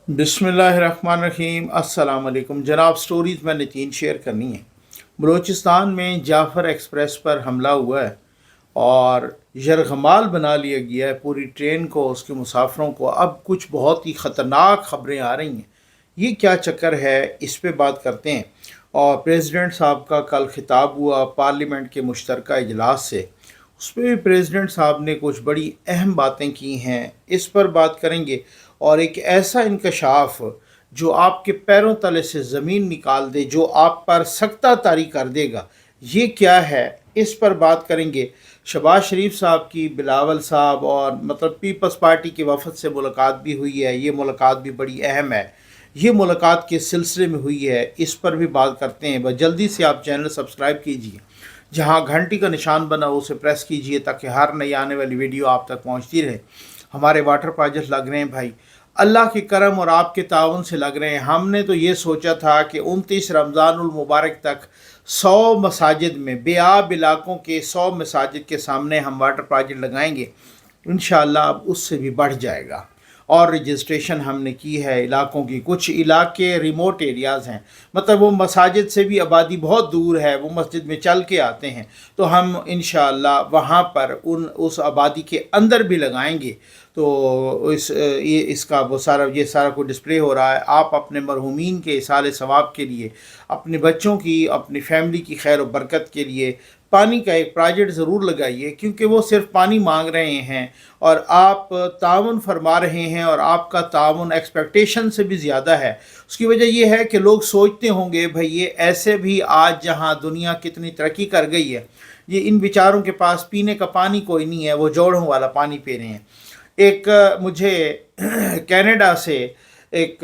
बिस्मिल्लाहिर्रहमानिर्रहीम। अस्सलाम वालेकुम जनाब। स्टोरीज़ मैंने 3 शेयर करनी है। बलूचिस्तान में जाफ़र एक्सप्रेस पर हमला हुआ है और यरगमाल बना लिया गया है पूरी ट्रेन को, उसके मुसाफिरों को। अब कुछ बहुत ही ख़तरनाक ख़बरें आ रही हैं। ये क्या चक्कर है, इस पे बात करते हैं। और प्रेसिडेंट साहब का कल खिताब हुआ पार्लियामेंट के मुश्तरका इजलास से, उस पर भी प्रेसिडेंट साहब ने कुछ बड़ी अहम बातें की हैं, इस पर बात करेंगे। और एक ऐसा इंकशाफ जो आपके पैरों तले से ज़मीन निकाल दे, जो आप पर सख्ता तारी कर देगा, ये क्या है, इस पर बात करेंगे। शहबाज शरीफ साहब की बिलावल साहब और मतलब पीपल्स पार्टी के वफद से मुलाकात भी हुई है। ये मुलाकात भी बड़ी अहम है। ये मुलाकात के सिलसिले में हुई है, इस पर भी बात करते हैं। बस जल्दी से आप चैनल सब्सक्राइब कीजिए, जहां घंटी का निशान बना उसे प्रेस कीजिए ताकि हर नई आने वाली वीडियो आप तक पहुंचती रहे। हमारे वाटर प्रोजेक्ट लग रहे हैं भाई, अल्लाह के करम और आपके ताउन से लग रहे हैं। हमने तो ये सोचा था कि 29 रमज़ानुल मुबारक तक 100 मसाजिद में, बेआब इलाकों के 100 मसाजिद के सामने हम वाटर प्रोजेक्ट लगाएंगे। इंशाअल्लाह अब उससे भी बढ़ जाएगा। और रजिस्ट्रेशन हमने की है इलाकों की। कुछ इलाके रिमोट एरियाज़ हैं, मतलब वो मसाजिद से भी आबादी बहुत दूर है, वो मस्जिद में चल के आते हैं। तो हम इंशाअल्लाह वहाँ पर उस आबादी के अंदर भी लगाएंगे। तो इसका वो सारा ये सारा कुछ डिस्प्ले हो रहा है। आप अपने मरहूमीन के इसाले सवाब के लिए, अपने बच्चों की, अपनी फैमिली की खैर और बरकत के लिए पानी का एक प्रोजेक्ट ज़रूर लगाइए, क्योंकि वो सिर्फ पानी मांग रहे हैं और आप ताउन फरमा रहे हैं और आपका ताउन एक्सपेक्टेशन से भी ज़्यादा है। उसकी वजह यह है कि लोग सोचते होंगे भाई ये ऐसे भी आज जहाँ दुनिया कितनी तरक्की कर गई है, ये इन बेचारों के पास पीने का पानी कोई नहीं है, वो जोड़ों वाला पानी पी रहे हैं। एक मुझे कनाडा से एक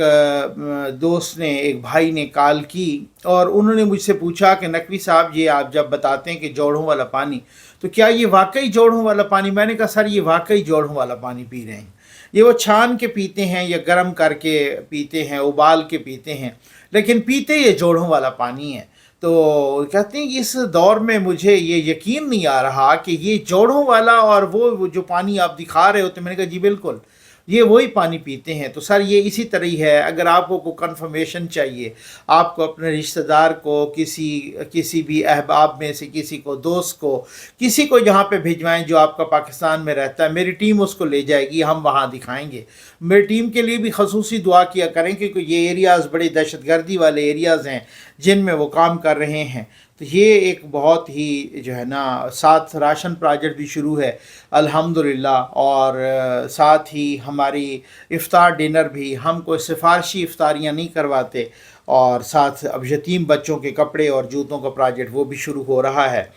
दोस्त ने, एक भाई ने कॉल की और उन्होंने मुझसे पूछा कि नकवी साहब ये आप जब बताते हैं कि जोड़ों वाला पानी, तो क्या ये वाकई जोड़ों वाला पानी? मैंने कहा सर ये वाकई जोड़ों वाला पानी पी रहे हैं। ये वो छान के पीते हैं या गर्म करके पीते हैं, उबाल के पीते हैं, लेकिन पीते ये जोड़ों वाला पानी है। तो कहते हैं कि इस दौर में मुझे ये यकीन नहीं आ रहा कि ये जोड़ों वाला और वो जो पानी आप दिखा रहे होते। मैंने कहा जी बिल्कुल ये वही पानी पीते हैं। तो सर ये इसी तरह ही है। अगर आपको कोई कन्फर्मेशन चाहिए, आपको अपने रिश्तेदार को, किसी भी अहबाब में से किसी को, दोस्त को, किसी को यहाँ पे भिजवाएं जो आपका पाकिस्तान में रहता है, मेरी टीम उसको ले जाएगी, हम वहाँ दिखाएंगे। मेरी टीम के लिए भी खसूसी दुआ किया करें, क्योंकि ये एरियाज़ बड़ी दहशतगर्दी वाले एरियाज़ हैं जिनमें वो काम कर रहे हैं। तो ये एक बहुत ही जो है ना, साथ राशन प्रोजेक्ट भी शुरू है अल्हम्दुलिल्लाह। और साथ ही हमारी इफ़्तार डिनर भी, हम कोई सिफारशी इफ़्तारियाँ नहीं करवाते। और साथ अब यतीम बच्चों के कपड़े और जूतों का प्रोजेक्ट वो भी शुरू हो रहा है।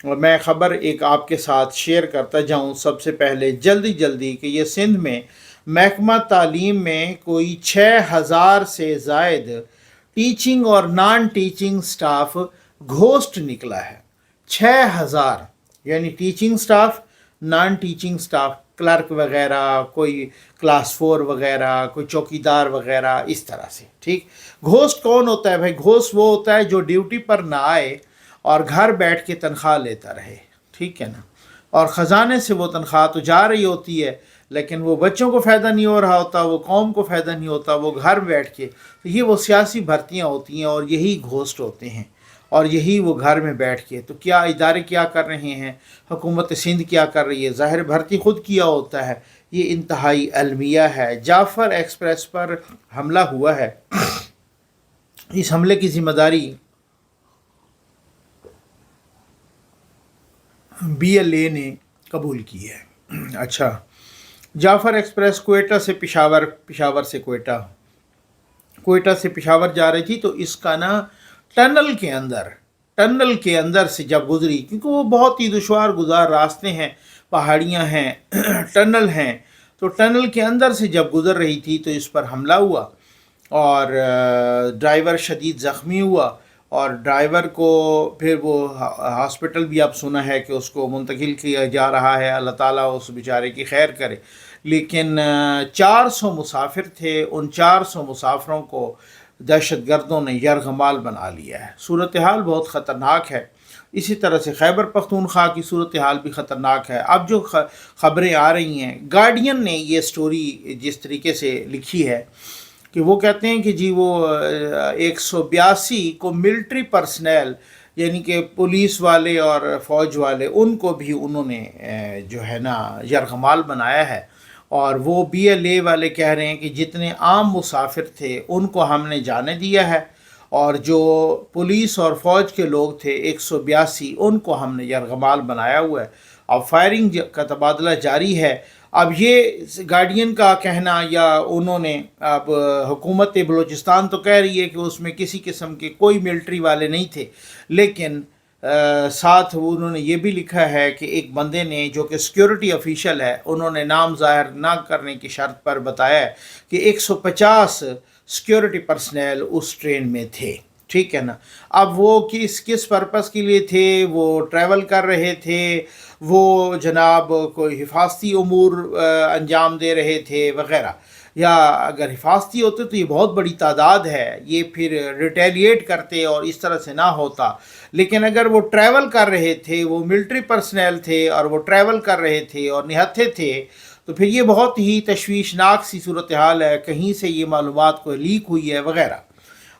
और मैं ख़बर एक आपके साथ शेयर करता जाऊँ सबसे पहले जल्दी कि ये सिंध में महकमा तालीम में कोई 6000 से ज़ायद टीचिंग और नॉन टीचिंग स्टाफ घोस्ट निकला है। 6000, यानी teaching staff, non teaching staff, clerk वगैरह, कोई क्लास 4 वगैरह, कोई चौकीदार वगैरह, इस तरह से। ठीक, घोस्ट कौन होता है भाई? घोस्ट वो होता है जो ड्यूटी पर ना आए और घर बैठ के तनख्वाह लेता रहे, ठीक है ना। और ख़जाने से वो तनख्वाह तो जा रही होती है, लेकिन वो बच्चों को फ़ायदा नहीं हो रहा होता, वो कौम को फ़ायदा नहीं होता, वो घर बैठ के। तो ये वो सियासी भर्तियाँ होती हैं और यही घोस्ट होते हैं, और यही वो घर में बैठ के। तो क्या इदारे क्या कर रहे हैं, हुकूमत सिंध क्या कर रही है? ज़ाहिर भर्ती खुद किया होता है। ये इंतहाई अलमिया है। जाफ़र एक्सप्रेस पर हमला हुआ है, इस हमले की ज़िम्मेदारी BLA ने कबूल की है। अच्छा, जाफ़र एक्सप्रेस कोयटा से पेशावर, पेशावर से कोयटा, कोयटा से पेशावर जा रही थी। तो इसका ना टनल के अंदर से जब गुजरी, क्योंकि वो बहुत ही दुश्वार गुजार रास्ते हैं, पहाड़ियाँ हैं टनल हैं, तो टनल के अंदर से जब गुज़र रही थी तो इस पर हमला हुआ और ड्राइवर शदीद ज़ख्मी हुआ। और ड्राइवर को फिर वो हॉस्पिटल भी अब सुना है कि उसको मुंतकिल किया जा रहा है। अल्लाह ताला उस बेचारे की खैर करे। लेकिन 400 मुसाफिर थे, उन 400 मुसाफिरों को दहशतगर्दों ने यरगमाल बना लिया है। सूरत हाल बहुत ख़तरनाक है। इसी तरह से खैबर पख्तूनख्वा की सूरत हाल भी ख़तरनाक है। अब जो ख़बरें आ रही हैं, गार्डियन ने ये स्टोरी जिस तरीके से लिखी है कि वो कहते हैं कि जी वो 182 को मिलिट्री पर्सनल यानी कि पुलिस वाले और फ़ौज वाले उनको भी उन्होंने जो है ना यरगमाल बनाया है। और वो BLA वाले कह रहे हैं कि जितने आम मुसाफिर थे उनको हमने जाने दिया है, और जो पुलिस और फ़ौज के लोग थे 182 उनको हमने यरगमाल बनाया हुआ है। अब फायरिंग का तबादला जारी है। अब ये गार्डियन का कहना, या उन्होंने, अब हुकूमत बलूचिस्तान तो कह रही है कि उसमें किसी किस्म के कोई मिलिट्री वाले नहीं थे, लेकिन साथ उन्होंने ये भी लिखा है कि एक बंदे ने जो कि सिक्योरिटी ऑफिशियल है, उन्होंने नाम ज़ाहिर ना करने की शर्त पर बताया है कि 150 सिक्योरिटी पर्सनल उस ट्रेन में थे। ठीक है ना। अब वो किस किस पर्पस के लिए थे, वो ट्रैवल कर रहे थे, वो जनाब कोई हिफाजती उमूर अंजाम दे रहे थे वगैरह, या अगर हिफाजती होते तो ये बहुत बड़ी तादाद है, ये फिर रिटेलिएट करते और इस तरह से ना होता। लेकिन अगर वो ट्रैवल कर रहे थे, वो मिलिट्री पर्सनल थे और वो ट्रैवल कर रहे थे और निहत्थे थे, तो फिर ये बहुत ही तशवीशनाक सी सूरत हाल है, कहीं से ये मालूमात कोई लीक हुई है वगैरह।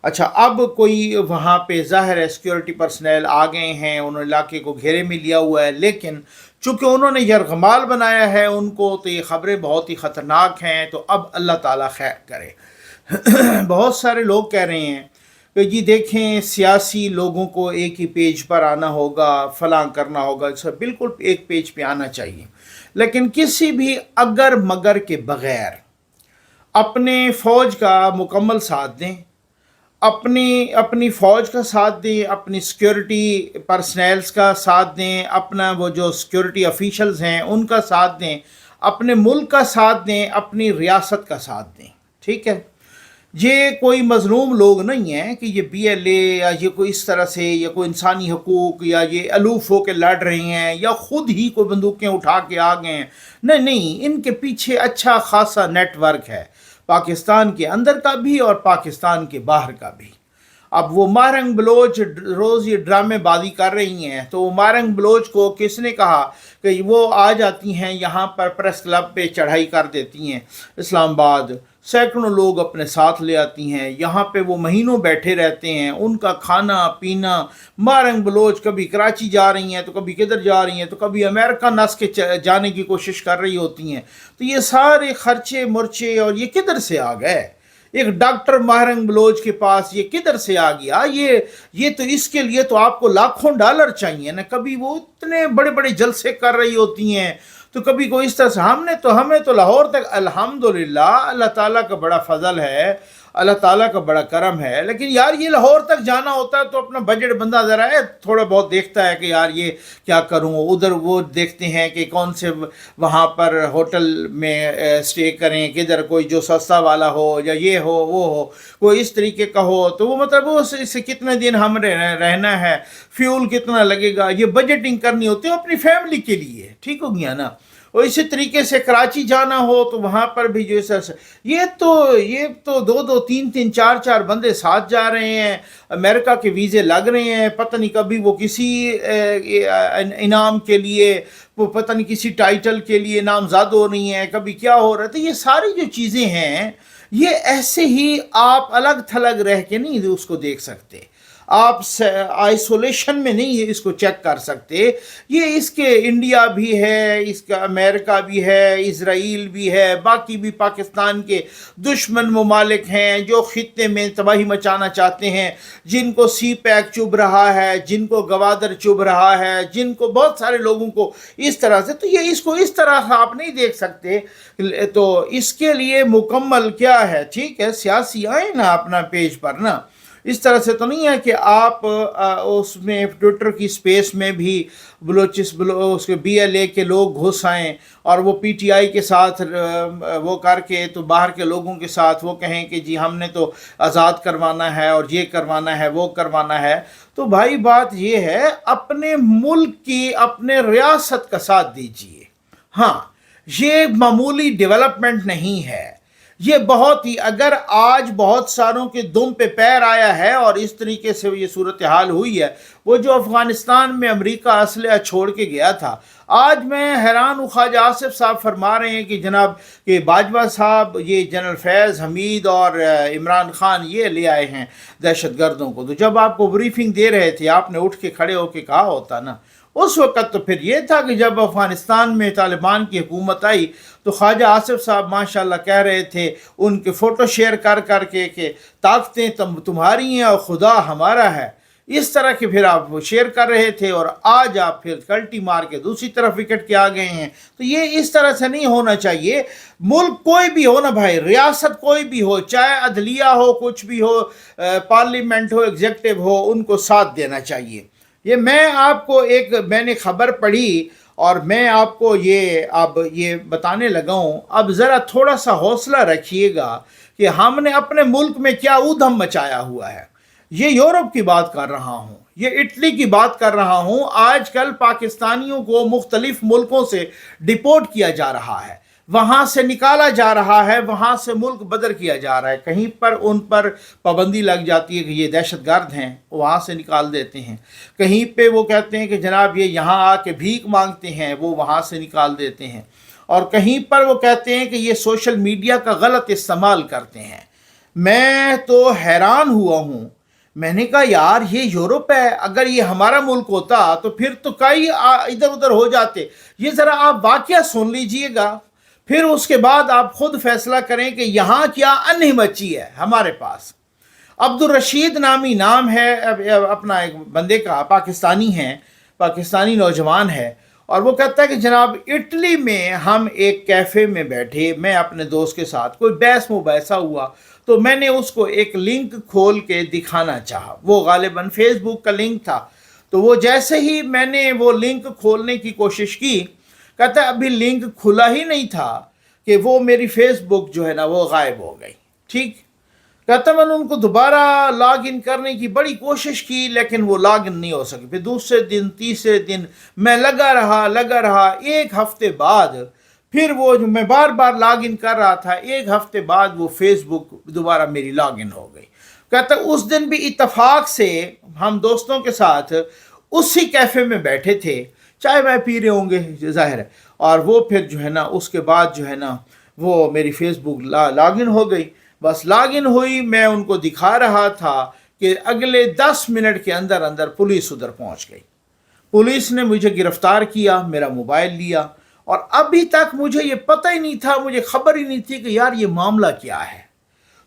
अच्छा, अब कोई वहाँ पे ज़ाहिर है सिक्योरिटी पर्सनल आ गए हैं, उन्होंने इलाके को घेरे में लिया हुआ है, लेकिन चूँकि उन्होंने यरगमाल बनाया है उनको, तो ये ख़बरें बहुत ही ख़तरनाक हैं। तो अब अल्लाह ताला खैर करे। बहुत सारे लोग कह रहे हैं कि जी देखें, सियासी लोगों को एक ही पेज पर आना होगा, फलां करना होगा, सब बिल्कुल एक पेज पे आना चाहिए, लेकिन किसी भी अगर मगर के बग़ैर अपने फ़ौज का मुकम्मल साथ दें, अपनी फ़ौज का साथ दें, अपनी सिक्योरिटी पर्सनल्स का साथ दें, अपना वो जो सिक्योरिटी ऑफिशल्स हैं उनका साथ दें, अपने मुल्क का साथ दें, अपनी रियासत का साथ दें। ठीक है। ये कोई मज़लूम लोग नहीं हैं कि ये BLA या ये कोई इस तरह से, या कोई इंसानी हकूक़, या ये अलूफ़ हो के लड़ रहे हैं, या ख़ुद ही कोई बंदूकें उठा के आ गए हैं। नहीं नहीं, इनके पीछे अच्छा खासा नेटवर्क है, पाकिस्तान के अंदर का भी और पाकिस्तान के बाहर का भी। अब वो मारंग बलोच रोज़ ये ड्रामेबाजी कर रही हैं, तो वो मारंग बलोच को किसने कहा कि वो आ जाती हैं यहाँ पर प्रेस क्लब पे चढ़ाई कर देती हैं इस्लामाबाद, सैकड़ों लोग अपने साथ ले आती हैं, यहाँ पे वो महीनों बैठे रहते हैं, उनका खाना पीना, मारंग बलोच कभी कराची जा रही हैं तो कभी किधर जा रही हैं, तो कभी अमेरिका नस के जाने की कोशिश कर रही होती हैं। तो ये सारे खर्चे मुर्चे और ये किधर से आ गए? एक डॉक्टर मारंग बलोच के पास ये किधर से आ गया? ये तो इसके लिए तो आपको लाखों डॉलर चाहिए ना। कभी वो इतने बड़े बड़े जलसे कर रही होती हैं, तो कभी कोई इस तरह से। हमें तो लाहौर तक अल्हम्दुलिल्लाह अल्लाह ताला का बड़ा फजल है, अल्लाह ताला का बड़ा करम है, लेकिन यार ये लाहौर तक जाना होता है तो अपना बजट बंदा ज़रा है थोड़ा बहुत देखता है कि यार ये क्या करूँ, उधर वो देखते हैं कि कौन से वहाँ पर होटल में स्टे करें, किधर कोई जो सस्ता वाला हो, या ये हो वो हो, कोई इस तरीके का हो, तो वो मतलब वो इससे कितने दिन हम रहना है, फ्यूल कितना लगेगा, ये बजटिंग करनी होती है अपनी फैमिली के लिए। ठीक हो गया ना। और इसी तरीके से कराची जाना हो तो वहाँ पर भी जो है ये तो दो दो तीन तीन चार चार बंदे साथ जा रहे हैं, अमेरिका के वीज़े लग रहे हैं, पता नहीं कभी वो किसी इनाम के लिए, वो पता नहीं किसी टाइटल के लिए नामज़द हो रही हैं, कभी क्या हो रहा है। तो ये सारी जो चीज़ें हैं, ये ऐसे ही आप अलग थलग रह के नहीं उसको देख सकते, आप आइसोलेशन में नहीं इसको चेक कर सकते। ये इसके इंडिया भी है, इसका अमेरिका भी है, इज़राइल भी है, बाकी भी पाकिस्तान के दुश्मन ममालिक हैं जो ख़ित्ते में तबाही मचाना चाहते हैं, जिनको CPAC चुभ रहा है, जिनको गवादर चुभ रहा है, जिनको बहुत सारे लोगों को इस तरह से। तो ये इसको इस तरह आप नहीं देख सकते। तो इसके लिए मुकम्मल क्या है, ठीक है, सियासी आए ना अपना पेज पर ना, इस तरह से तो नहीं है कि आप उसमें ट्विटर की स्पेस में भी उसके BLA के लोग घुस आएँ और वो PTI के साथ वो करके तो बाहर के लोगों के साथ वो कहें कि जी हमने तो आज़ाद करवाना है और ये करवाना है वो करवाना है। तो भाई बात ये है, अपने मुल्क की अपने रियासत का साथ दीजिए। हाँ, ये मामूली डेवलपमेंट नहीं है, یہ بہت ہی، اگر آج بہت ساروں کے دم پہ پیر آیا ہے اور اس طریقے سے یہ صورتحال ہوئی ہے، وہ جو افغانستان میں امریکہ اسلحہ چھوڑ کے گیا تھا، آج میں حیران ہوں، خواجہ آصف صاحب فرما رہے ہیں کہ جناب کہ باجوہ صاحب یہ جنرل فیض حمید اور عمران خان یہ لے آئے ہیں دہشت گردوں کو۔ تو جب آپ کو بریفنگ دے رہے تھے، آپ نے اٹھ کے کھڑے ہو کے کہا ہوتا نا اس وقت، تو پھر یہ تھا کہ جب افغانستان میں طالبان کی حکومت آئی تو خواجہ آصف صاحب ماشاءاللہ کہہ رہے تھے ان کے فوٹو شیئر کر کر کے کہ طاقتیں تمہاری ہیں اور خدا ہمارا ہے، اس طرح کے پھر آپ شیئر کر رہے تھے، اور آج آپ پھر کلٹی مار کے دوسری طرف وکٹ کے آ گئے ہیں۔ تو یہ اس طرح سے نہیں ہونا چاہیے۔ ملک کوئی بھی ہو نا بھائی، ریاست کوئی بھی ہو، چاہے عدلیہ ہو، کچھ بھی ہو، پارلیمنٹ ہو، ایگزیکٹو ہو، ان کو ساتھ دینا چاہیے۔ یہ میں نے خبر پڑھی اور میں آپ کو اب یہ بتانے لگا ہوں۔ اب ذرا تھوڑا سا حوصلہ رکھیے گا کہ ہم نے اپنے ملک میں کیا ادھم مچایا ہوا ہے۔ یہ یورپ کی بات کر رہا ہوں، یہ اٹلی کی بات کر رہا ہوں۔ آج کل پاکستانیوں کو مختلف ملکوں سے ڈیپورٹ کیا جا رہا ہے، وہاں سے نکالا جا رہا ہے، وہاں سے ملک بدر کیا جا رہا ہے۔ کہیں پر ان پر پابندی لگ جاتی ہے کہ یہ دہشت گرد ہیں، وہاں سے نکال دیتے ہیں۔ کہیں پہ وہ کہتے ہیں کہ جناب یہ یہاں آ کے بھیک مانگتے ہیں، وہ وہاں سے نکال دیتے ہیں۔ اور کہیں پر وہ کہتے ہیں کہ یہ سوشل میڈیا کا غلط استعمال کرتے ہیں۔ میں تو حیران ہوا ہوں، میں نے کہا یار یہ یورپ ہے، اگر یہ ہمارا ملک ہوتا تو پھر تو کئی ادھر ادھر ہو جاتے۔ یہ ذرا آپ واقعہ سن لیجئے گا، پھر اس کے بعد آپ خود فیصلہ کریں کہ یہاں کیا انہی مچی ہے ہمارے پاس۔ عبد الرشید نامی نام ہے اپنا ایک بندے کا، پاکستانی ہے، پاکستانی نوجوان ہے، اور وہ کہتا ہے کہ جناب اٹلی میں ہم ایک کیفے میں بیٹھے، میں اپنے دوست کے ساتھ، کوئی بحث مباحثہ ہوا تو میں نے اس کو ایک لنک کھول کے دکھانا چاہا، وہ غالباً فیس بک کا لنک تھا۔ تو وہ جیسے ہی میں نے وہ لنک کھولنے کی کوشش کی، کہتا ہے ابھی لنک کھلا ہی نہیں تھا کہ وہ میری فیس بک جو ہے نا وہ غائب ہو گئی۔ ٹھیک، کہتا میں نے ان کو دوبارہ لاگ ان کرنے کی بڑی کوشش کی، لیکن وہ لاگ ان نہیں ہو سکی۔ پھر دوسرے دن، تیسرے دن میں لگا رہا، ایک ہفتے بعد پھر وہ جو میں بار بار لاگ ان کر رہا تھا، ایک ہفتے بعد وہ فیس بک دوبارہ میری لاگ ان ہو گئی۔ کہتا اس دن بھی اتفاق سے ہم دوستوں کے ساتھ اسی کیفے میں بیٹھے تھے، چائے وائے پی رہے ہوں گے ظاہر ہے، اور وہ پھر جو ہے نا اس کے بعد جو ہے نا وہ میری فیس بک لاگ ان ہو گئی۔ بس لاگ ان ہوئی، میں ان کو دکھا رہا تھا کہ اگلے 10 منٹ کے اندر اندر پولیس ادھر پہنچ گئی۔ پولیس نے مجھے گرفتار کیا، میرا موبائل لیا، اور ابھی تک مجھے یہ پتہ ہی نہیں تھا، مجھے خبر ہی نہیں تھی کہ یار یہ معاملہ کیا ہے۔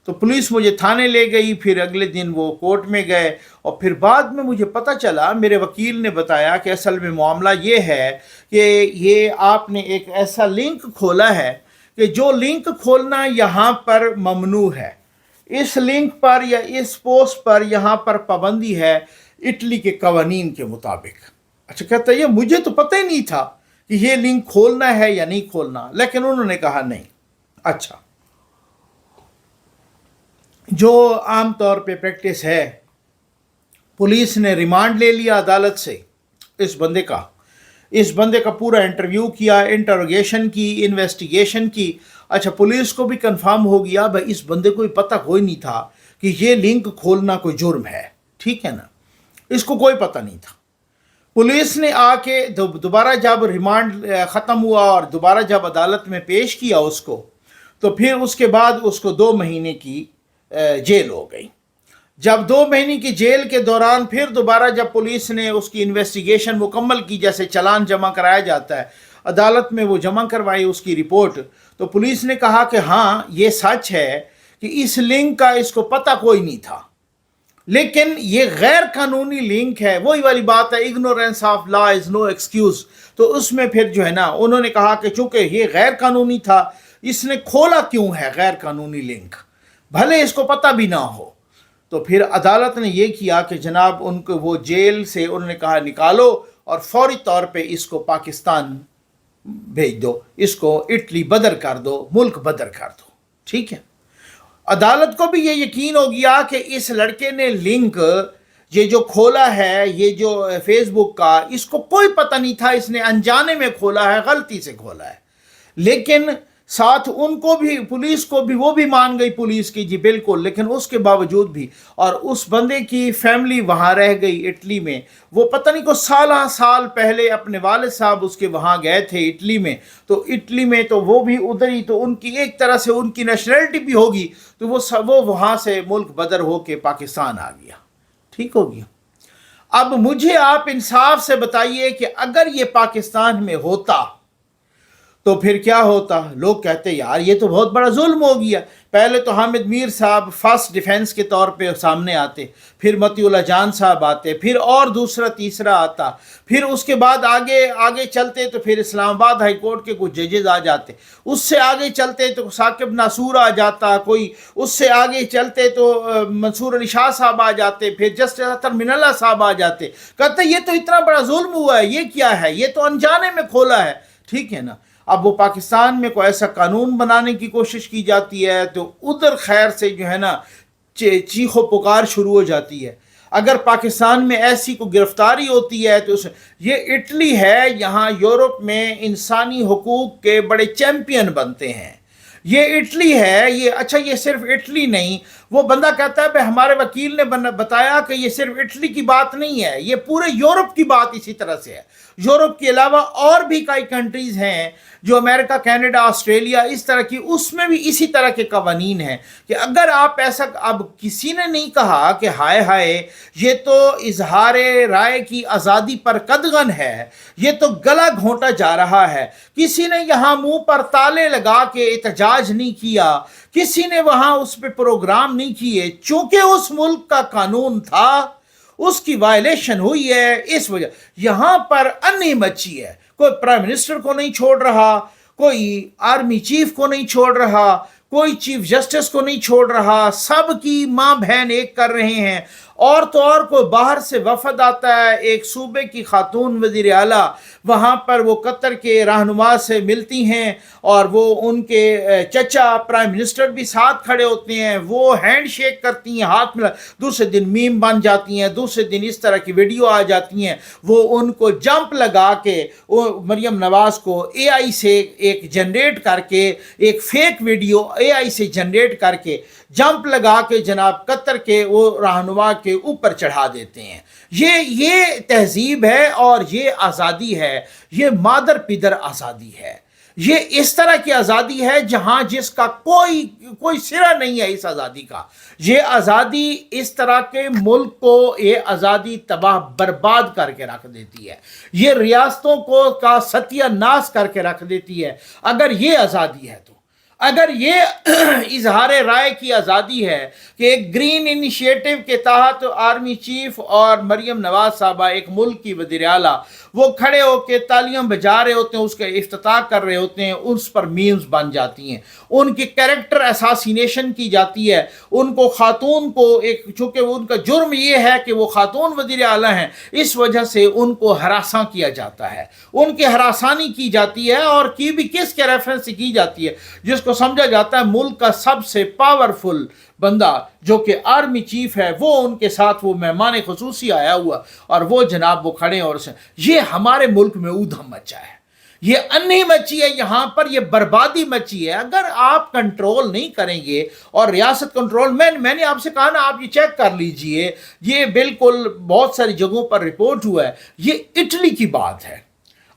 تو پولیس مجھے تھانے لے گئی، پھر اگلے دن وہ کورٹ میں گئے، اور پھر بعد میں مجھے پتہ چلا، میرے وکیل نے بتایا کہ اصل میں معاملہ یہ ہے کہ یہ آپ نے ایک ایسا لنک کھولا ہے کہ جو لنک کھولنا یہاں پر ممنوع ہے، اس لنک پر یا اس پوسٹ پر یہاں پر پابندی ہے اٹلی کے قوانین کے مطابق۔ اچھا، کہتا ہے یہ مجھے تو پتہ ہی نہیں تھا کہ یہ لنک کھولنا ہے یا نہیں کھولنا، لیکن انہوں نے کہا نہیں۔ اچھا، جو عام طور پہ پریکٹس ہے، پولیس نے ریمانڈ لے لیا عدالت سے اس بندے کا پورا انٹرویو کیا، انٹروگیشن کی، انویسٹیگیشن کی۔ اچھا، پولیس کو بھی کنفرم ہو گیا بھائی اس بندے کو پتہ کوئی نہیں تھا کہ یہ لنک کھولنا کوئی جرم ہے، ٹھیک ہے نا، اس کو کوئی پتہ نہیں تھا۔ پولیس نے آ کے دوبارہ جب ریمانڈ ختم ہوا اور دوبارہ جب عدالت میں پیش کیا اس کو، تو پھر اس کے بعد اس کو 2 مہینے کی جیل ہو گئی۔ جب 2 مہینے کی جیل کے دوران پھر دوبارہ جب پولیس نے اس کی انویسٹیگیشن مکمل کی، جیسے چلان جمع کرایا جاتا ہے، عدالت میں وہ جمع کروائی اس کی رپورٹ، تو پولیس نے کہا کہ ہاں یہ سچ ہے کہ اس لنک کا اس کو پتہ کوئی نہیں تھا، لیکن یہ غیر قانونی لنک ہے۔ وہی والی بات ہے، ignorance of law is no excuse. تو اس میں پھر جو ہے نا انہوں نے کہا کہ چونکہ یہ غیر قانونی تھا، اس نے کھولا کیوں ہے غیر قانونی لنک، بھلے اس کو پتہ بھی نہ ہو۔ تو پھر عدالت نے یہ کیا کہ جناب ان کو وہ جیل سے انہوں نے کہا نکالو، اور فوری طور پہ اس کو پاکستان بھیج دو، اس کو اٹلی بدر کر دو، ملک بدر کر دو، ٹھیک ہے۔ عدالت کو بھی یہ یقین ہو گیا کہ اس لڑکے نے لنک یہ جو کھولا ہے، یہ جو فیس بک کا، اس کو کوئی پتہ نہیں تھا، اس نے انجانے میں کھولا ہے، غلطی سے کھولا ہے۔ لیکن साथ उनको भी, पुलिस को भी, वो भी मान गई पुलिस की जी बिल्कुल, लेकिन उसके बावजूद भी, और उस बंदे की फैमिली वहाँ रह गई इटली में। वो पता नहीं को साल पहले अपने वालिद साहब उसके वहाँ गए थे इटली में, तो इटली में तो वो भी उधर ही, तो उनकी एक तरह से उनकी नेशनलिटी भी होगी, तो वो वहाँ से मुल्क बदर होके पाकिस्तान आ गया। ठीक हो गया। अब मुझे आप इंसाफ से बताइए कि अगर ये पाकिस्तान में होता तो फिर क्या होता? लोग कहते यार ये तो बहुत बड़ा जुल्म हो गया। पहले तो हामिद मीर साहब फर्स्ट डिफेंस के तौर पे सामने आते, फिर मतीउल्लाह जान साहब आते, फिर और दूसरा तीसरा आता, फिर उसके बाद आगे आगे चलते तो फिर इस्लामाबाद हाई कोर्ट के कुछ जजेज आ जाते, उससे आगे चलते तो साकिब नासूर आ जाता कोई, उससे आगे चलते तो मंसूर अली शाह साहब आ जाते, फिर जस्टिस अख्तर मिनल्ला साहब आ जाते। कहते ये तो इतना बड़ा जुल्म हुआ है, ये क्या है, ये तो अनजाने में खोला है। ठीक है ना। अब वो पाकिस्तान में कोई ऐसा कानून बनाने की कोशिश की जाती है तो उधर खैर से जो है ना चीखो पुकार शुरू हो जाती है। अगर पाकिस्तान में ऐसी कोई गिरफ्तारी होती है तो ये इटली है, यहाँ यूरोप में इंसानी हुकूक के बड़े चैंपियन बनते हैं। ये इटली है, ये अच्छा ये सिर्फ इटली नहीं, वो बंदा कहता है हमारे वकील ने बताया कि ये सिर्फ इटली की बात नहीं है, ये पूरे यूरोप की बात इसी तरह से है। यूरोप के अलावा और भी कई कंट्रीज हैं जो अमेरिका, कनाडा, ऑस्ट्रेलिया इस तरह की, उसमें भी इसी तरह के कवानीन हैं कि अगर आप ऐसा, अब किसी ने नहीं कहा कि हाय हाय ये तो इजहार राय की आज़ादी पर कदगन है, ये तो गला घोंटा जा रहा है। किसी ने यहाँ मुंह पर ताले लगा के एहतजाज नहीं किया, किसी ने वहां उस पर प्रोग्राम नहीं किए, चूंकि उस मुल्क का कानून था उसकी वायलेशन हुई है, इस वजह यहां पर अन्नी मची है। कोई प्राइम मिनिस्टर को नहीं छोड़ रहा, कोई आर्मी चीफ को नहीं छोड़ रहा, कोई चीफ जस्टिस को नहीं छोड़ रहा, सबकी मां बहन एक कर रहे हैं। और तो और कोई बाहर से वफद आता है, एक सूबे की खातून वजीर आला, वहाँ पर वो कतर के रहनुमा से मिलती हैं और वो उनके चचा प्राइम मिनिस्टर भी साथ खड़े होते हैं, वो हैंड शेक करती हैं, हाथ मिला, दूसरे दिन मीम बन जाती हैं, दूसरे दिन इस तरह की वीडियो आ जाती हैं। वो उनको जंप लगा के मरियम नवाज को AI से एक जनरेट करके, एक फेक वीडियो AI से जनरेट करके जंप लगा के जनाब कतर के वो रहनुमा के ऊपर चढ़ा देते हैं। ये तहजीब है और ये आज़ादी है, ये मादर पिदर आज़ादी है। ये इस तरह की आज़ादी है जहां जिसका कोई सिरा नहीं है इस आज़ादी का। ये आज़ादी इस तरह के मुल्क को ये आज़ादी तबाह बर्बाद करके रख देती है, ये रियासतों को का सत्यानाश करके रख देती है। अगर ये आज़ादी है तो, अगर ये इजहार राय की आज़ादी है कि एक ग्रीन इनिशिएटिव के तहत आर्मी चीफ और मरियम नवाज साहबा एक मुल्क की वज़ीर आला वो खड़े होकर तालियां बजा रहे होते हैं, उसका इफ्तिताह कर रहे होते हैं, उस पर मीम्स बन जाती हैं, उनकी कैरेक्टर असैसिनेशन की जाती है, उनको खातून को एक, चूँकि उनका जुर्म ये है कि वो खातून वज़ीर आला हैं, इस वजह से उनको हरासा किया जाता है, उनकी हरासानी की जाती है। और की भी किसके रेफरेंस से की जाती है? जिसको समझा जाता है मुल्क का सबसे पावरफुल बंदा जो कि आर्मी चीफ है, वो उनके साथ वो मेहमान खुसूसी आया हुआ और वो जनाब वो खड़े और ये हमारे मुल्क में ऊधम मचा है, ये अन्नी मची है, यहाँ पर ये बर्बादी मची है। अगर आप कंट्रोल नहीं करेंगे और रियासत कंट्रोल, मैंने आपसे कहा ना, आप ये चेक कर लीजिए, ये बिल्कुल बहुत सारी जगहों पर रिपोर्ट हुआ है, ये इटली की बात है।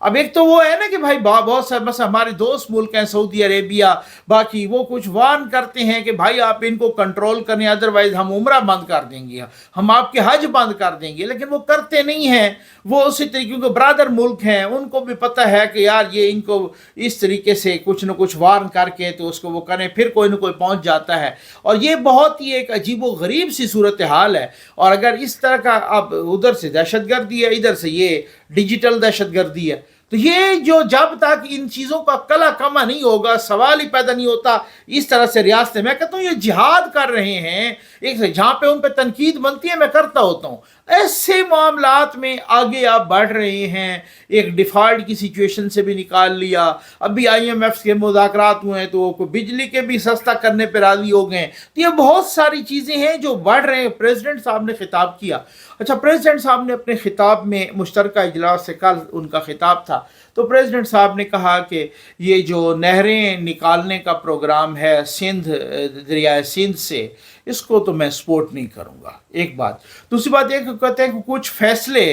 अब एक तो वो है ना कि भाई बहुत सारे बस हमारे दोस्त मुल्क हैं सऊदी अरेबिया, बाकी वो कुछ वार्न करते हैं कि भाई आप इनको कंट्रोल करें, अदरवाइज हम उम्रा बंद कर देंगे, हम आपके हज बंद कर देंगे, लेकिन वो करते नहीं हैं। वो उसी तरीके के ब्रादर मुल्क हैं, उनको भी पता है कि यार ये इनको इस तरीके से कुछ न कुछ वार्न करके तो उसको वो करें, फिर कोई ना कोई पहुंच जाता है। और ये बहुत ही एक अजीब व गरीब सी सूरत हाल है। और अगर इस तरह का अब उधर से दहशतगर्दी है, इधर से ये डिजिटल दहशतगर्दी है, तो ये जो जब तक इन चीज़ों का कला कमा नहीं होगा, सवाल ही पैदा नहीं होता। इस तरह से रियासतें, मैं कहता हूँ ये जिहाद कर रहे हैं, एक जहाँ पे उन पे तनकीद बनती है मैं करता होता हूँ, ऐसे मामलात में आगे आप बढ़ रहे हैं। एक डिफ़ॉल्ट की सिचुएशन से भी निकाल लिया, अभी IMF के मुज़ाकरात हुए हैं तो वो बिजली के भी सस्ता करने पर राज़ी हो गए। तो ये बहुत सारी चीज़ें हैं जो बढ़ रहे हैं। प्रेसिडेंट साहब ने खिताब किया, अच्छा प्रेसिडेंट साहब ने अपने खिताब में मुश्तरका इजलास से कल उनका खिताब था, तो प्रेसिडेंट साहब ने कहा कि ये जो नहरें निकालने का प्रोग्राम है सिंध, दरियाए सिंध से, इसको तो मैं सपोर्ट नहीं करूँगा। एक बात। दूसरी बात एक कहते हैं कि कुछ फैसले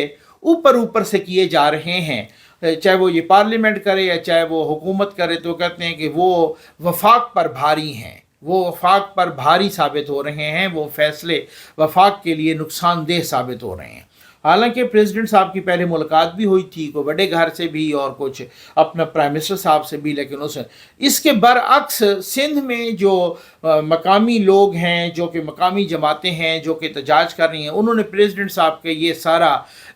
ऊपर ऊपर से किए जा रहे हैं, चाहे वो ये पार्लियामेंट करे या चाहे वो हुकूमत करे, तो कहते हैं कि वो वफाक पर भारी हैं, वो वफाक पर भारी साबित हो रहे हैं, वो फैसले वफाक के लिए नुकसानदेह साबित हो रहे हैं। हालांकि प्रेसिडेंट साहब की पहले मुलाकात भी हुई थी, को बड़े घर से भी और कुछ अपना प्राइम मिनिस्टर साहब से भी, लेकिन उस इसके बरअक्स सिंध में जो मकामी लोग हैं, जो कि मकामी जमातें हैं जो कि एहतजाज कर रही हैं, उन्होंने प्रेसिडेंट साहब के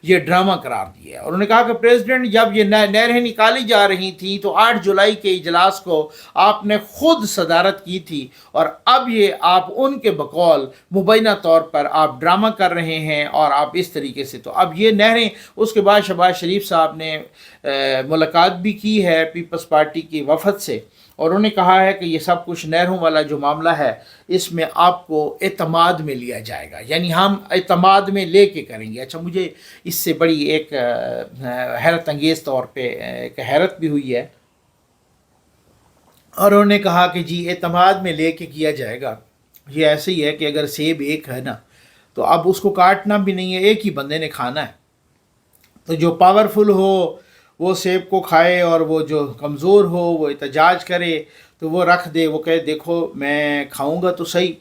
ये ड्रामा करार दिया है। उन्होंने कहा कि प्रेसिडेंट, जब ये नहरें निकाली जा रही थी तो 8 जुलाई के इजलास को आपने खुद सदारत की थी, और अब ये आप उनके बकौल मुबैना तौर पर आप ड्रामा कर रहे हैं और आप इस तरीके से, तो अब ये नहरें। उसके बाद शहबाज शरीफ साहब ने मुलाकात भी की है पीपल्स पार्टी की वफद से, और उन्होंने कहा है कि ये सब कुछ नहरों वाला जो मामला है इसमें आपको एतमाद में लिया जाएगा, यानी हम एतमाद में लेके करेंगे। अच्छा, मुझे इससे बड़ी एक हैरत अंगेज़ तौर पे एक हैरत भी हुई है, और उन्होंने कहा कि जी एतमाद में लेके किया जाएगा। ये ऐसे ही है कि अगर सेब एक है ना, तो अब उसको काटना भी नहीं है, एक ही बंदे ने खाना है। तो जो पावरफुल हो वो सेब को खाए, और वो जो कमज़ोर हो वो एहतजाज करे, तो वो रख दे, वो कहे देखो मैं खाऊंगा तो सही,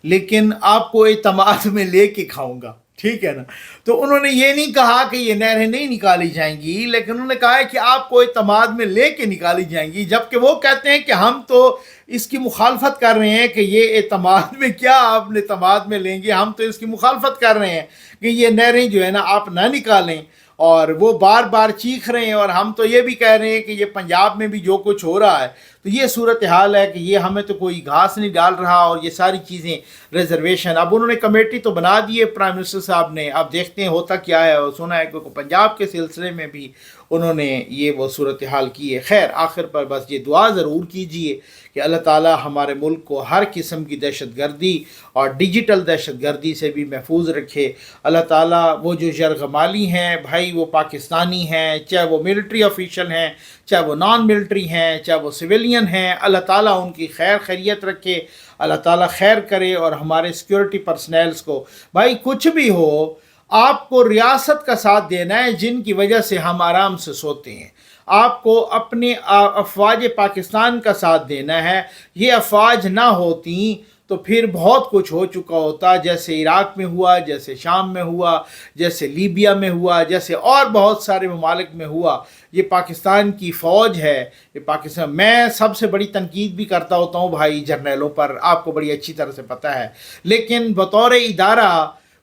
लेकिन आपको एतमाद में लेके खाऊंगा, ठीक है ना। तो उन्होंने ये नहीं कहा कि ये नहरें नहीं निकाली जाएंगी, लेकिन उन्होंने कहा है कि आपको एतमाद में लेके निकाली जाएंगी, जबकि वो कहते हैं कि हम तो इसकी मुखालफत कर रहे हैं कि ये एतमाद में क्या आप एतमाद में लेंगे, हम तो इसकी मुखालफत कर रहे हैं कि ये नहरें जो है ना आप ना निकालें। और वो बार बार चीख रहे हैं, और हम तो ये भी कह रहे हैं कि ये पंजाब में भी जो कुछ हो रहा है, तो ये सूरत हाल है कि ये हमें तो कोई घास नहीं डाल रहा, और ये सारी चीज़ें रिजर्वेशन। अब उन्होंने कमेटी तो बना दी है प्राइम मिनिस्टर साहब ने, अब देखते हैं होता क्या है। और सुना है कि पंजाब के सिलसिले में भी उन्होंने ये वो सूरत हाल की है। खैर, आखिर पर बस ये दुआ ज़रूर कीजिए कि अल्लाह ताला हमारे मुल्क को हर किस्म की दहशत गर्दी और डिजिटल दहशत गर्दी से भी महफूज रखे। अल्लाह ताला वो जो यरगमाली हैं भाई, वो पाकिस्तानी हैं, चाहे वो मिलिट्री ऑफिशियल हैं, चाहे वो नॉन मिलिट्री हैं, चाहे वो सिविलियन हैं, अल्लाह ताला उनकी खैर खैरियत रखे, अल्लाह ताला खैर करे। और हमारे सिक्योरिटी पर्सनल्स को भाई कुछ भी हो, आपको रियासत का साथ देना है, जिनकी वजह से हम आराम से सोते हैं। आपको अपने अफवाज पाकिस्तान का साथ देना है। ये अफवाज ना होती तो फिर बहुत कुछ हो चुका होता, जैसे इराक़ में हुआ, जैसे शाम में हुआ, जैसे लीबिया में हुआ, जैसे और बहुत सारे ममालिक में हुआ। ये पाकिस्तान की फ़ौज है, ये पाकिस्तान। मैं सबसे बड़ी तनकीद भी करता होता हूँ भाई जर्नलों पर, आपको बड़ी अच्छी तरह से पता है, लेकिन बतौर इदारा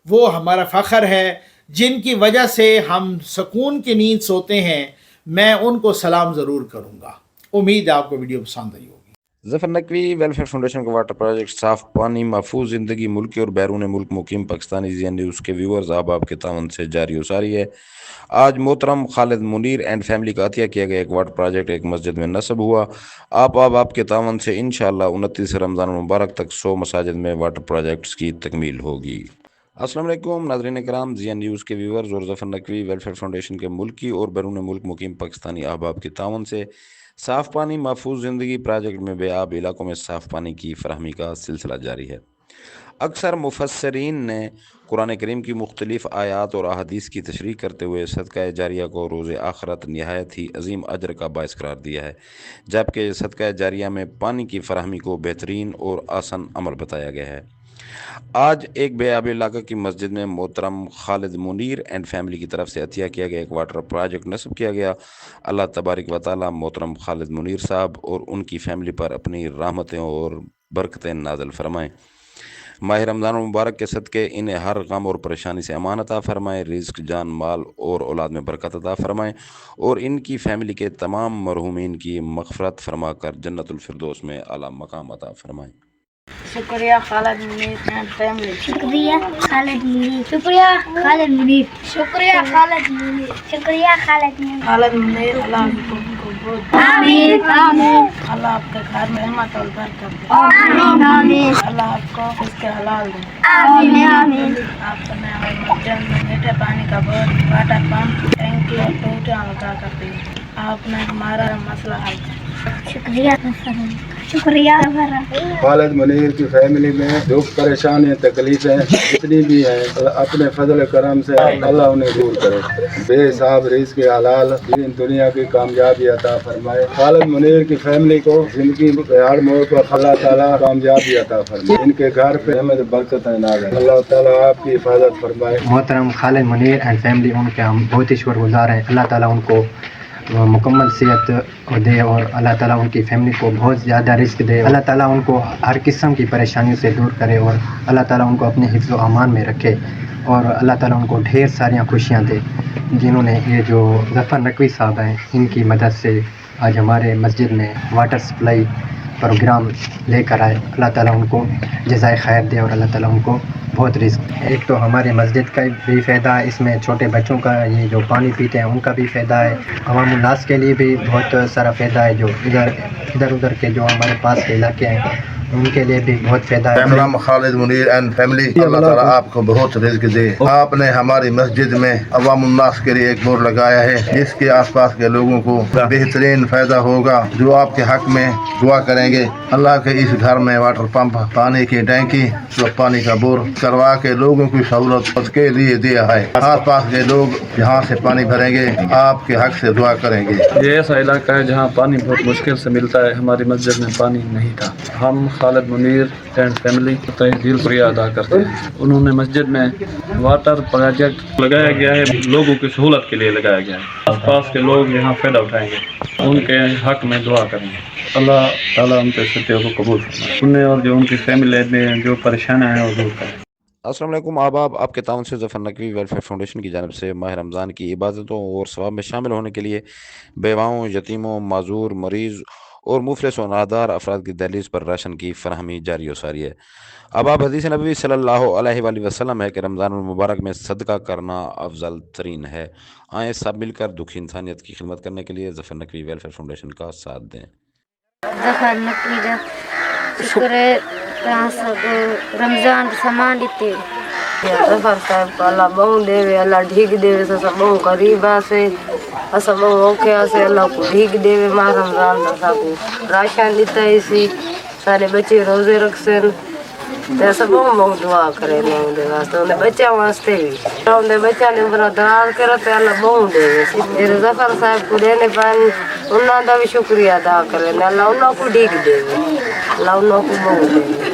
वो हमारा फ़ख्र है, जिनकी वजह से हम सुकून की नींद सोते हैं। मैं उनको सलाम ज़रूर करूँगा। उम्मीद है आपको वीडियो पसंद आई होगी। ज़फ़र नकवी वेलफेयर फाउंडेशन का वाटर प्रोजेक्ट साफ़ पानी महफूज ज़िंदगी मुल्की और बैरून मुल्क मुकीम पाकिस्तानी ज़ियन न्यूज़ के व्यूअर्स आप के तावन से जारी सारी है। आज मोहतरम खालिद मुनीर एंड फैमिली का अतिया किया गया एक वाटर प्रोजेक्ट एक मस्जिद में नस्ब हुआ। आपके तावन से इंशाअल्लाह 29 रमज़ान मुबारक तक 100 मसाजिद में वाटर प्रोजेक्ट्स की तकमील होगी। अस्सलाम वालेकुम नाज़रीन कराम, ज़ियन न्यूज़ के व्यूअर्स और ज़फ़र नकवी वेलफेयर फाउंडेशन के मुल्की और बैरून मुल्क मुकीम पाकिस्तानी अहबाब के तावन से साफ़ पानी महफूज ज़िंदगी प्रोजेक्ट में बेआब इलाकों में साफ़ पानी की फराहमी का सिलसिला जारी है। अक्सर मुफस्सरीन ने कुरान करीम की मुख्तलिफ आयात और अहादीस की तशरीह करते हुए सदका जारिया को रोज़ आखरत नहायत ही अजीम अजर का बायस करार दिया है, जबकि सदका जारिया में पानी की फराहमी को बेहतरीन और आसान अमल बताया गया है। आज एक बेआब इलाका की मस्जिद में मोहतरम खालिद मुनीर एंड फैमिली की तरफ से अतिया किया गया एक वाटर प्रोजेक्ट नस्ब किया गया। अल्लाह तबारक व तआला मोहतरम खालिद मुनीर साहब और उनकी फैमिली पर अपनी रहमतें और बरकतें नाज़िल फरमाएँ। माह रमज़ान मुबारक के सदक़े इन्हें हर गम और परेशानी से अमान अता फ़रमाएँ, रिज़्क़ जान माल और औलाद में बरकत अता फ़रमाएँ और इनकी फ़ैमिली के तमाम मरहूमीन की मग़फ़रत फरमाकर जन्नतुल फ़िरदौस में आला मकाम अता फ़रमाएँ। शुक्रिया खालिद मुनीर एंड फैमिली। शुक्रिया खालिद मुनीर। शुक्रिया खालिद मुनीर। शुक्रिया खालिद मुनीर। शुक्रिया खालिद मुनीर। खालिद मुनीर, अल्लाह आपको बहुत आमीन आमीन। अल्लाह आपके घर में रहमत और बरकत दे। आमीन आमीन। अल्लाह आपको इसके हलाल दे। आमीन आमीन। आपको मैं मस्जिद में मीठे पानी का बोर, वाटर पंप, टैंकी और टूटियाँ लगा कर दी। आपने हमारा मसला हल किया। शुक्रिया शुक्रिया भरा। खालिद मुनीर की फैमिली में दुख परेशानियाँ तकलीफें जितनी भी हैं अपने फजल करम से अल्लाह उन्हें दूर करे, बेहिसाब रिज़्क़ के हलाल दीन दुनिया की कामयाबी अता फरमाए। खालिद मुनीर की फैमिली को जिंदगी के हर मोड़ पर अल्लाह ताला कामयाबी अता फरमाए, इनके घर पे हमें बरकत नाज़िल करे। अल्लाह ताला आपकी हिफाजत फरमाए। मोहतरम खालिद मुनीर एंड फैमिली, उनके हम बहुत ही शुक्रगुजार हैं। अल्लाह ताला उनको मुकम्मल सेहत दे और अल्लाह ताला उनकी फैमिली को बहुत ज़्यादा रिस्क दे। अल्लाह ताला उनको हर किस्म की परेशानियों से दूर करे और अल्लाह ताला उनको अपने हिफ्ज़ व अमान में रखे और अल्लाह ताला उनको ढेर सारियाँ खुशियाँ दे। जिन्होंने ये जो ज़फ़र नकवी साहब हैं, इनकी मदद से आज हमारे मस्जिद में वाटर सप्लाई प्रोग्राम लेकर आए। अल्लाह ताला उनको जज़ाए खैर दे और अल्लाह ताला उनको बहुत रिस्क। एक तो हमारे मस्जिद का भी फ़ायदा है, इसमें छोटे बच्चों का ये जो पानी पीते हैं उनका भी फ़ायदा है, अवामुन नास के लिए भी बहुत सारा फ़ायदा है। जो इधर उधर के जो हमारे पास के इलाके हैं उनके लिए भी बहुत फ़ायदा है। नाम खालिद मुनीर एंड फैमिली, अल्लाह ताला आपको बहुत रिज़्क़ दे। आपने हमारी मस्जिद में अवामुन नास के लिए एक बोर्ड लगाया है जिसके आसपास के लोगों को बेहतरीन फ़ायदा होगा, जो आपके हक में दुआ करेंगे। अल्लाह के इस घर में वाटर पंप, पानी की टैंकी, तो पानी का बोर करवा के लोगों की सहूलत उसके लिए दिया है। आस पास के लोग यहाँ से पानी भरेंगे, आपके हक से दुआ करेंगे। ये ऐसा इलाका है जहाँ पानी बहुत मुश्किल से मिलता है। हमारी मस्जिद में पानी नहीं था। हम खालिद मुनीर एंड फैमिली तहे दिल शुक्रिया अदा करते हैं। उन्होंने मस्जिद में वाटर प्रोजेक्ट लगाया गया है, लोगों की सहूलत के लिए लगाया गया है। आस पास के लोग यहाँ फ़ायदा उठाएंगे, उनके हक में दुआ करेंगे। अल्लाह ताला उनके सत्य को कबूल फरमाए, उन्हें और जो उनकी फैमिली में जो परेशानियाँ हैं वो दूर करें। अस्सलाम वालेकुम आबाब, आपके ताउन से ज़फ़र नकवी वेलफेयर फाउंडेशन की जानिब से माह रमज़ान की इबादतों और सवाब में शामिल होने के लिए बेवाओं, यतीमों, माजूर, मरीज़ और मुफलिस और नादार अफराद की दहलीज़ पर राशन की फरहमी जारी व सारी है। अब आप हदीस नबी सल्लल्लाहु अलैहि वसल्लम है कि रमज़ान मुबारक में सदका करना अफजल तरीन है। आए सब मिलकर दुखी इंसानियत की खिदमत करने के लिए ज़फ़र नकवी वेलफेयर फाउंडेशन का साथ दें। ज़फ़र नकवी का शुक्र है, रमज़ान सामान देते ज़फ़र साहब को अल्लाह बहु देवे, अल्लाह ढीक देवे। से सब बहु गरीबा से असा बहु औखे से अल्लाह को ढीक देवे। माह रमज़ान का सब राशन देता है, इसी सारे बच्चे रोजे रखसन ते सब बहु दुआ करे उनके वास्ते, उनके बच्चों वास्ते भी, उनके बच्चों ने बड़ा दराज करो तो अल्लाह बहु देवे। मेरे ज़फ़र साहब को देने पानी उन्होंने भी शुक्रिया अदा करें, अल्लाह उन्होंने को ढीक देवे, अल्लाह उन्होंने को बहु देवे।